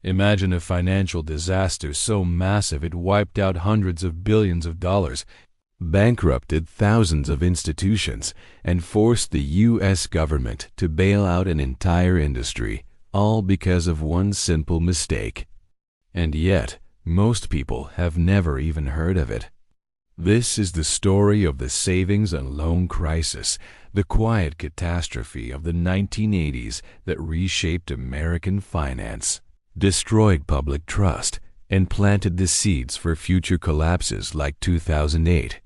Imagine a financial disaster so massive it wiped out hundreds of billions of dollars, bankrupted thousands of institutions, and forced the U.S. government to bail out an entire industry, all because of one simple mistake. And yet, most people have never even heard of it. This is the story of the savings and loan crisis, the quiet catastrophe of the 1980s that reshaped American finance, destroyed public trust, and planted the seeds for future collapses like 2008.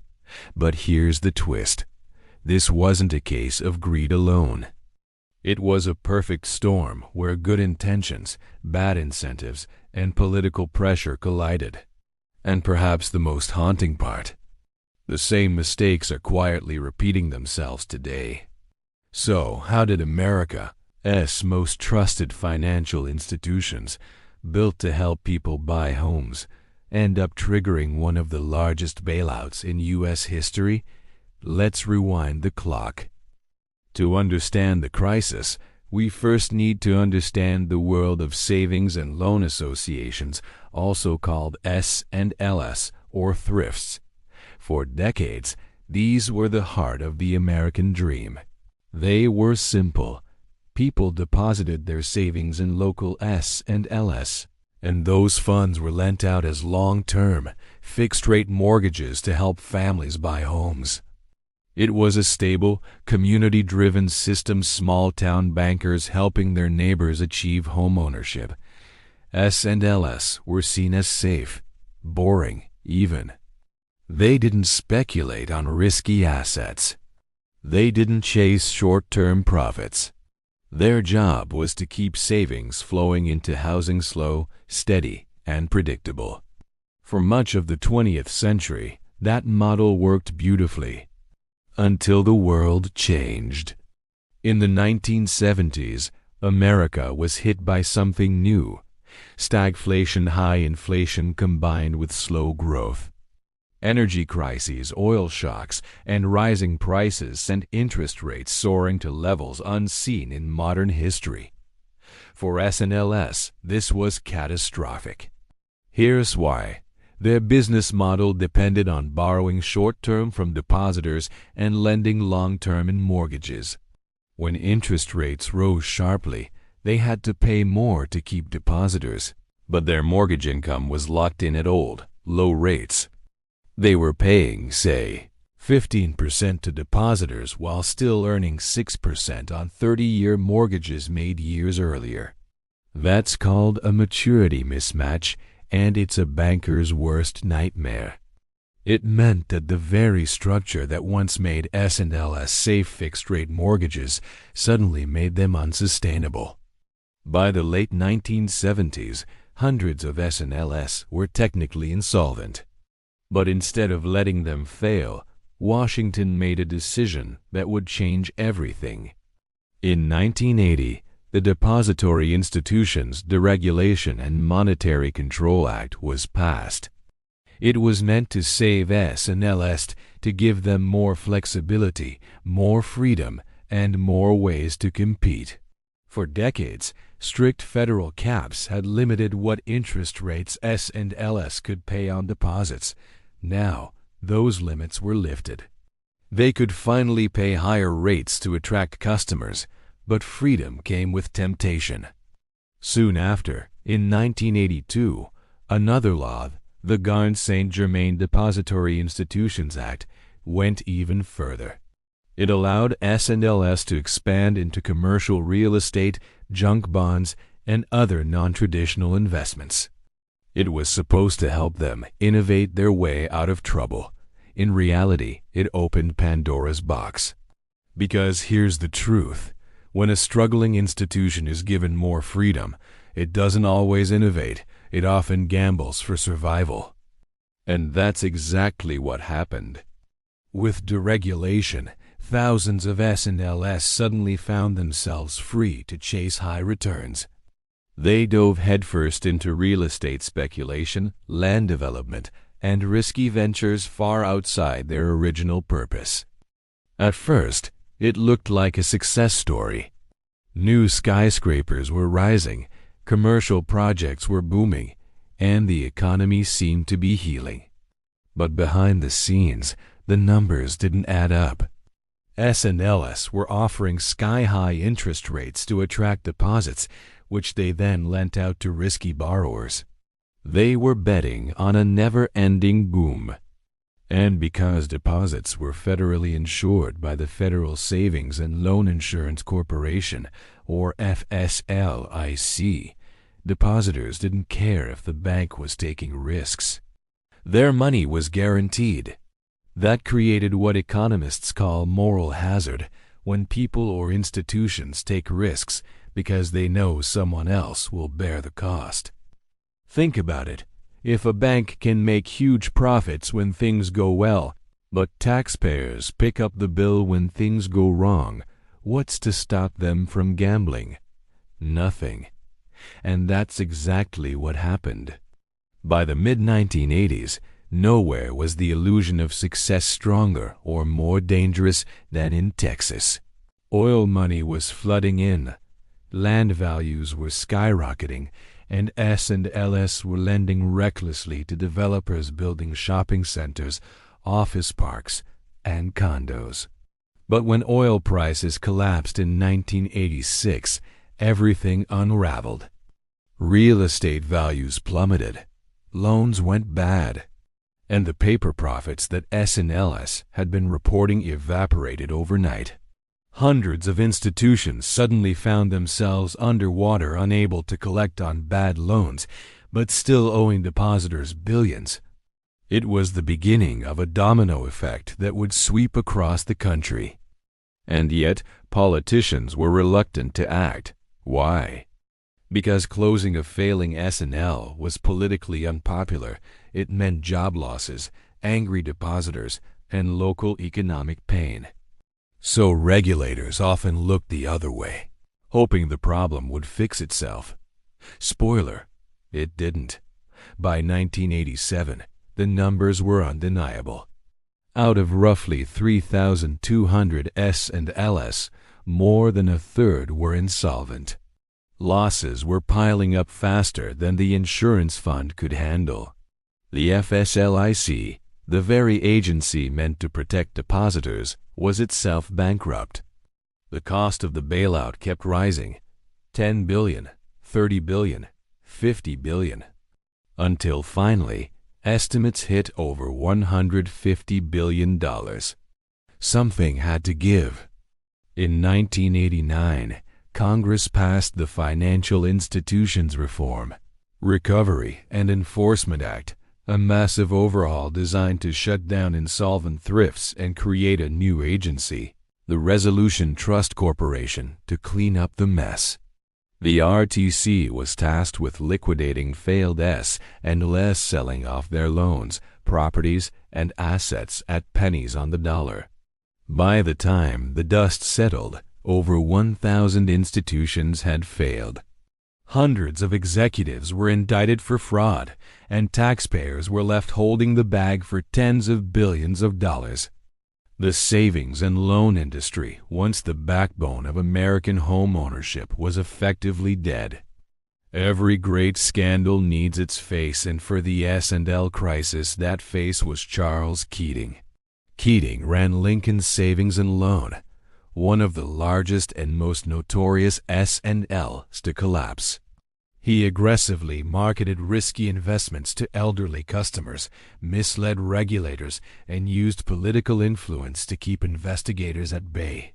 But here's the twist. This wasn't a case of greed alone. It was a perfect storm where good intentions, bad incentives, and political pressure collided. And perhaps the most haunting part, the same mistakes are quietly repeating themselves today. So, how did America's most trusted financial institutions, built to help people buy homes, end up triggering one of the largest bailouts in U.S. history? Let's rewind the clock. To understand the crisis, we first need to understand the world of savings and loan associations, also called S&Ls, or thrifts. For decades, these were the heart of the American dream. They were simple. People deposited their savings in local S&Ls, and those funds were lent out as long-term, fixed-rate mortgages to help families buy homes. It was a stable, community-driven system, small-town bankers helping their neighbors achieve homeownership. S&Ls were seen as safe, boring, even. They didn't speculate on risky assets. They didn't chase short-term profits. Their job was to keep savings flowing into housing slow, steady, and predictable. For much of the 20th century, that model worked beautifully. Until the world changed. In the 1970s, America was hit by something new. Stagflation, high inflation combined with slow growth. Energy crises, oil shocks, and rising prices sent interest rates soaring to levels unseen in modern history. For S&Ls, this was catastrophic. Here's why. Their business model depended on borrowing short-term from depositors and lending long-term in mortgages. When interest rates rose sharply, they had to pay more to keep depositors, but their mortgage income was locked in at old, low rates. They were paying, say, 15% to depositors while still earning 6% on 30-year mortgages made years earlier. That's called a maturity mismatch, and it's a banker's worst nightmare. It meant that the very structure that once made S&Ls safe fixed-rate mortgages suddenly made them unsustainable. By the late 1970s, hundreds of S&Ls were technically insolvent. But instead of letting them fail, Washington made a decision that would change everything. In 1980, the Depository Institutions Deregulation and Monetary Control Act was passed. It was meant to save S&Ls, to give them more flexibility, more freedom, and more ways to compete. For decades, strict federal caps had limited what interest rates S&Ls could pay on deposits. Now, those limits were lifted. They could finally pay higher rates to attract customers, but freedom came with temptation. Soon after, in 1982, another law, the Garn-St. Germain Depository Institutions Act, went even further. It allowed S&Ls to expand into commercial real estate, junk bonds, and other non-traditional investments. It was supposed to help them innovate their way out of trouble. In reality, it opened Pandora's box. Because here's the truth. When a struggling institution is given more freedom, it doesn't always innovate. It often gambles for survival. And that's exactly what happened. With deregulation, thousands of S&Ls suddenly found themselves free to chase high returns. They dove headfirst into real estate speculation, land development, and risky ventures far outside their original purpose. At first, it looked like a success story. New skyscrapers were rising, Commercial projects were booming, and the economy seemed to be healing. But behind the scenes, the numbers didn't add up. S&Ls were offering sky-high interest rates to attract deposits, which they then lent out to risky borrowers. They were betting on a never-ending boom. And because deposits were federally insured by the Federal Savings and Loan Insurance Corporation, or FSLIC, depositors didn't care if the bank was taking risks. Their money was guaranteed. That created what economists call moral hazard, when people or institutions take risks because they know someone else will bear the cost. Think about it. If a bank can make huge profits when things go well, but taxpayers pick up the bill when things go wrong, what's to stop them from gambling? Nothing. And that's exactly what happened. By the mid-1980s, nowhere was the illusion of success stronger or more dangerous than in Texas. Oil money was flooding in, land values were skyrocketing, and S&Ls were lending recklessly to developers building shopping centers, office parks, and condos. But when oil prices collapsed in 1986, everything unraveled. Real estate values plummeted, loans went bad, and the paper profits that S&Ls had been reporting evaporated overnight. Hundreds of institutions suddenly found themselves underwater, unable to collect on bad loans, but still owing depositors billions. It was the beginning of a domino effect that would sweep across the country. And yet, politicians were reluctant to act. Why? Because closing a failing S&L was politically unpopular. It meant job losses, angry depositors, and local economic pain. So regulators often looked the other way, hoping the problem would fix itself. Spoiler, it didn't. By 1987, the numbers were undeniable. Out of roughly 3,200 S&Ls, more than a third were insolvent. Losses were piling up faster than the insurance fund could handle. The FSLIC, the very agency meant to protect depositors, was itself bankrupt. The cost of the bailout kept rising, $10 billion, $30 billion, $50 billion, until finally, estimates hit over $150 billion. Something had to give. In 1989, Congress passed the Financial Institutions Reform, Recovery and Enforcement Act, a massive overhaul designed to shut down insolvent thrifts and create a new agency, the Resolution Trust Corporation, to clean up the mess. The RTC was tasked with liquidating failed S&Ls, selling off their loans, properties, and assets at pennies on the dollar. By the time the dust settled, over 1,000 institutions had failed. Hundreds of executives were indicted for fraud, and taxpayers were left holding the bag for tens of billions of dollars. The savings and loan industry, once the backbone of American home ownership, was effectively dead. Every great scandal needs its face, and for the S&L crisis, that face was Charles Keating. Keating ran Lincoln's Savings and Loan, one of the largest and most notorious S&Ls to collapse. He aggressively marketed risky investments to elderly customers, misled regulators, and used political influence to keep investigators at bay.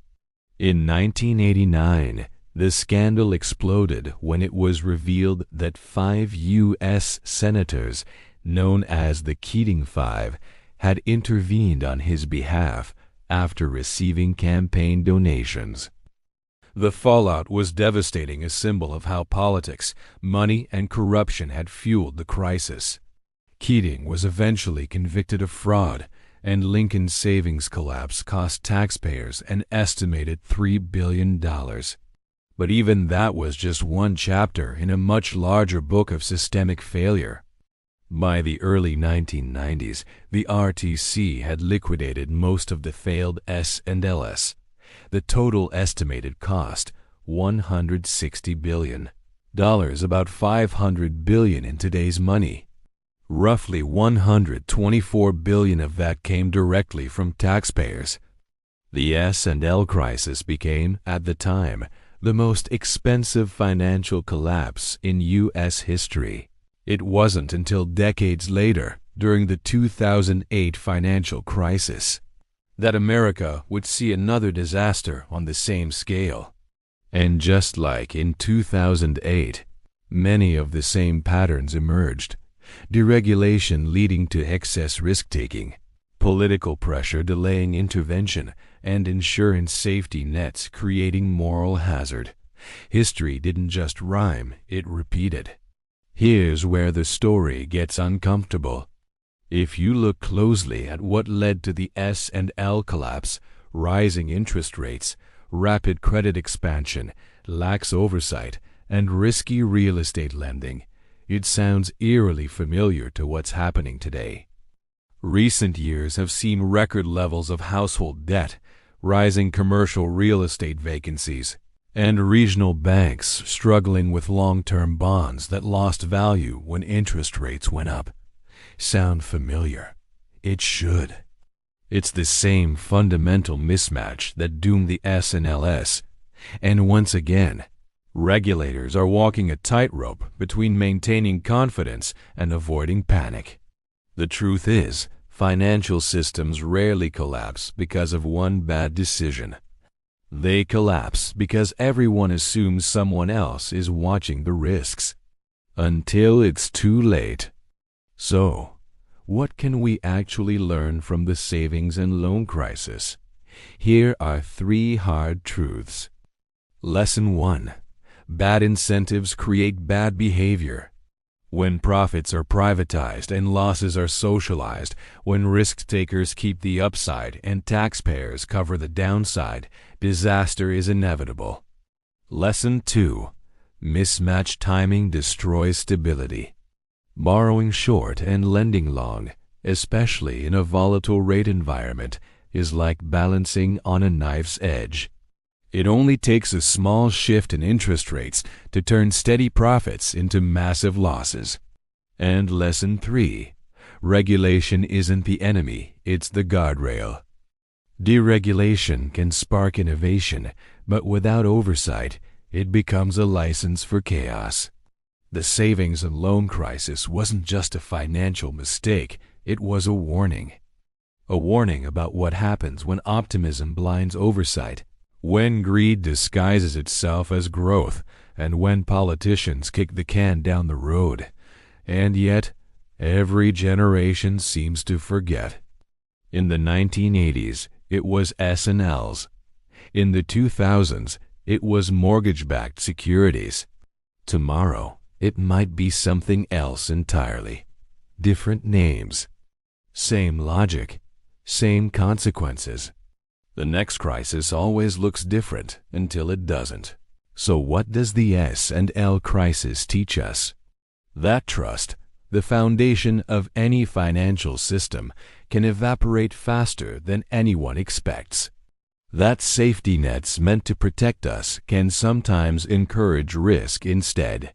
In 1989, the scandal exploded when it was revealed that 5 U.S. senators, known as the Keating Five, had intervened on his behalf after receiving campaign donations. The fallout was devastating, a symbol of how politics, money, and corruption had fueled the crisis. Keating was eventually convicted of fraud, and Lincoln's savings collapse cost taxpayers an estimated $3 billion. But even that was just one chapter in a much larger book of systemic failure. By the early 1990s, the RTC had liquidated most of the failed S&Ls. The total estimated cost, $160 billion. about $500 billion in today's money. Roughly $124 billion of that came directly from taxpayers. The S&L crisis became, at the time, the most expensive financial collapse in U.S. history. It wasn't until decades later, during the 2008 financial crisis, that America would see another disaster on the same scale. And just like in 2008, many of the same patterns emerged. Deregulation leading to excess risk-taking, political pressure delaying intervention, and insurance safety nets creating moral hazard. History didn't just rhyme, it repeated. Here's where the story gets uncomfortable. If you look closely at what led to the S&L collapse, rising interest rates, rapid credit expansion, lax oversight, and risky real estate lending, it sounds eerily familiar to what's happening today. Recent years have seen record levels of household debt, rising commercial real estate vacancies, and regional banks struggling with long-term bonds that lost value when interest rates went up. Sound familiar? It should. It's the same fundamental mismatch that doomed the S&Ls. And once again, regulators are walking a tightrope between maintaining confidence and avoiding panic. The truth is, financial systems rarely collapse because of one bad decision. They collapse because everyone assumes someone else is watching the risks. Until it's too late. So, what can we actually learn from the savings and loan crisis? Here are 3 hard truths. Lesson 1. Bad incentives create bad behavior. When profits are privatized and losses are socialized, when risk-takers keep the upside and taxpayers cover the downside, disaster is inevitable. Lesson 2. Mismatch timing destroys stability. Borrowing short and lending long, especially in a volatile rate environment, is like balancing on a knife's edge. It only takes a small shift in interest rates to turn steady profits into massive losses. And lesson 3. Regulation isn't the enemy, it's the guardrail. Deregulation can spark innovation, but without oversight, it becomes a license for chaos. The savings and loan crisis wasn't just a financial mistake, it was a warning. A warning about what happens when optimism blinds oversight, when greed disguises itself as growth, and when politicians kick the can down the road. And yet, every generation seems to forget. In the 1980s, it was S&Ls. In the 2000s, it was mortgage-backed securities. Tomorrow, it might be something else entirely. Different names. Same logic. Same consequences. The next crisis always looks different until it doesn't. So what does the S&L crisis teach us? That trust, the foundation of any financial system, can evaporate faster than anyone expects. That safety nets meant to protect us can sometimes encourage risk instead.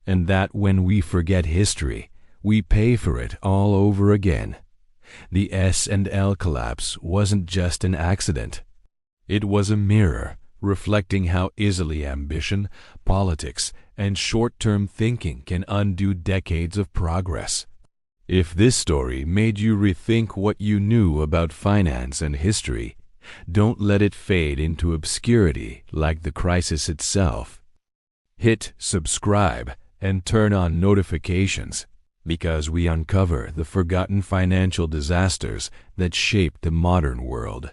And that when we forget history, we pay for it all over again. The S&L collapse wasn't just an accident. It was a mirror reflecting how easily ambition, politics, and short-term thinking can undo decades of progress. If this story made you rethink what you knew about finance and history, don't let it fade into obscurity like the crisis itself. Hit subscribe and turn on notifications, because we uncover the forgotten financial disasters that shaped the modern world.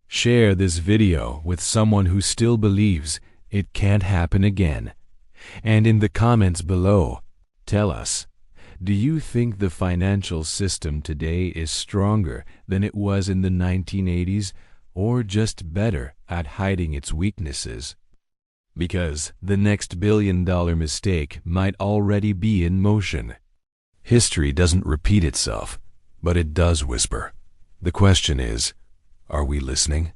Share this video with someone who still believes it can't happen again. And in the comments below, tell us, do you think the financial system today is stronger than it was in the 1980s, or just better at hiding its weaknesses? Because the next billion-dollar mistake might already be in motion. History doesn't repeat itself, but it does whisper. The question is, are we listening?